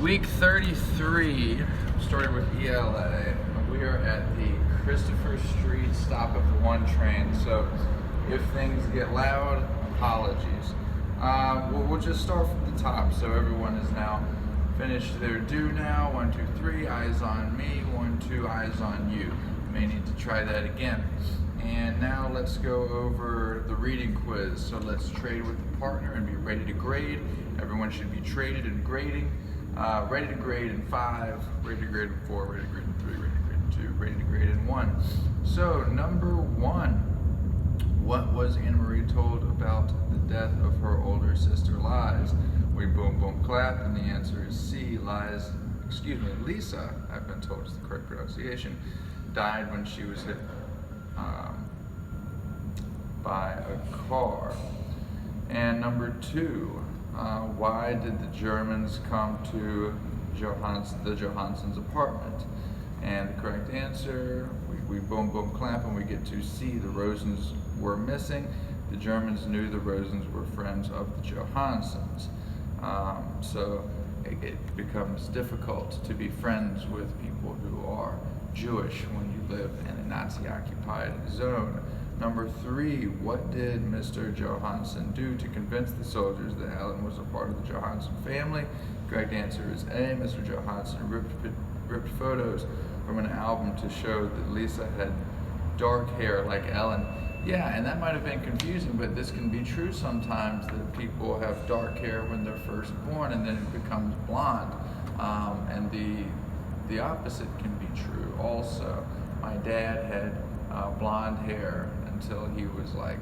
Week 33, started with ELA. We are at the Christopher Street stop of the 1 train, so if things get loud, apologies. We'll just start from the top, so everyone is now finished their due now. 1, 2, 3, eyes on me. 1, 2, eyes on you. You may need to try that again. And now let's go over the reading quiz. So let's trade with the partner and be ready to grade. Everyone should be traded and grading. Ready to grade in 5, ready to grade in 4, ready to grade in 3, ready to grade in 2, ready to grade in 1. So number 1, what was Anna Marie told about the death of her older sister Liz? We boom boom clap, and the answer is C. Lisa, I've been told is the correct pronunciation, died when she was hit by a car. And number 2, why did the Germans come to the Johansson's apartment? And the correct answer, we boom boom clap and we get to C. The Rosens were missing. The Germans knew the Rosens were friends of the Johanssons. So it becomes difficult to be friends with people who are Jewish when you live in a Nazi-occupied zone. Number 3, what did Mr. Johansson do to convince the soldiers that Alan was a part of the Johansson family? Correct answer is A. Mr. Johansson ripped photos from an album to show that Lisa had dark hair like Ellen. Yeah, and that might have been confusing, but this can be true sometimes, that people have dark hair when they're first born and then it becomes blonde. And the opposite can be true also. My dad had blonde hair until he was like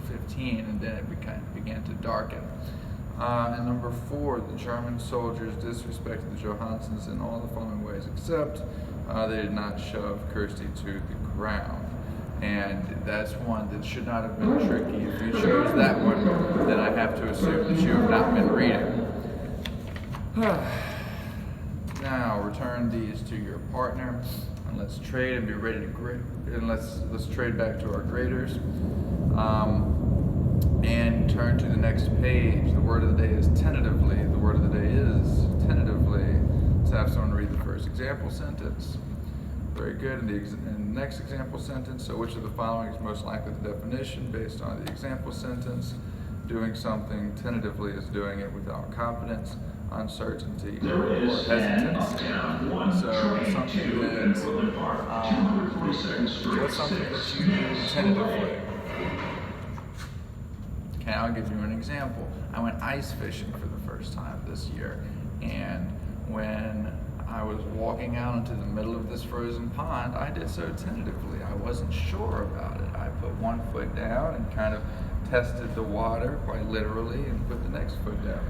15, and then it began to darken. And number 4, the German soldiers disrespected the Johanssons in all the following ways, except they did not shove Kirsty to the ground. And that's one that should not have been tricky. If you chose that one, then I have to assume that you have not been reading. Now return these to your partner, and let's trade and be ready to grade. And let's trade back to our graders. And turn to the next page. The word of the day is tentatively. The word of the day is tentatively. Let's have someone read the first example sentence. Very good. And the next example sentence. So which of the following is most likely the definition based on the example sentence? Doing something tentatively is doing it without confidence, uncertainty, or hesitancy. So something that's what's something that you do tentatively? Okay, I'll give you an example. I went ice fishing for the first time this year, and when I was walking out into the middle of this frozen pond, I did so tentatively. I wasn't sure about it. I put one foot down and kind of tested the water, quite literally, and put the next foot down.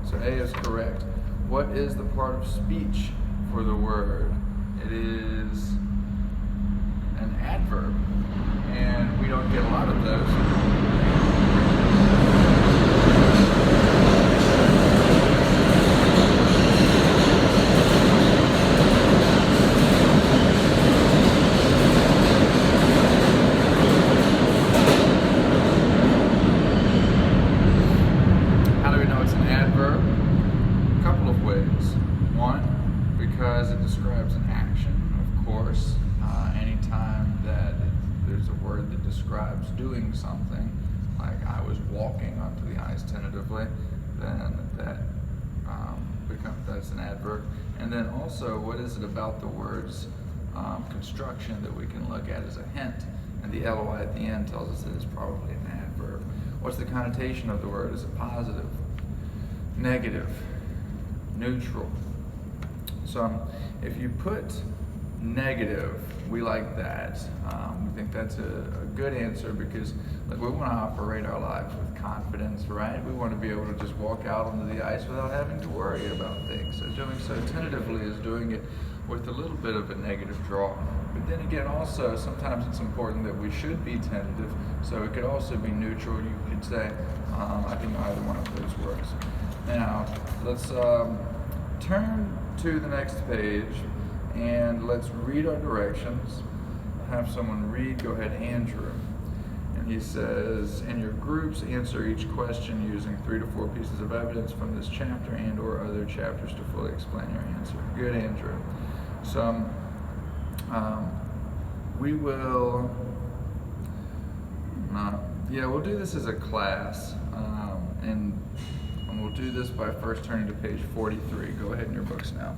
So A is correct. What is the part of speech for the word? It is an adverb, and we don't get a lot of those. Because it describes an action, of course. Anytime that there's a word that describes doing something, like I was walking onto the ice tentatively, then that's an adverb. And then also, what is it about the word's construction that we can look at as a hint? And the LOI at the end tells us that it's probably an adverb. What's the connotation of the word? Is it positive, negative, neutral? So if you put negative, we like that. We think that's a good answer because we want to operate our lives with confidence, right? We want to be able to just walk out onto the ice without having to worry about things. So doing so tentatively is doing it with a little bit of a negative draw. But then again, also, sometimes it's important that we should be tentative. So it could also be neutral. You could say, I think either one of those works. Now, let's turn to the next page and let's read our directions. Have someone read. Go ahead, Andrew. And he says, in your groups, answer each question using 3 to 4 pieces of evidence from this chapter and or other chapters to fully explain your answer. Good, Andrew. So we will we'll do this as a class, and we'll do this by first turning to page 43. Go ahead in your books now.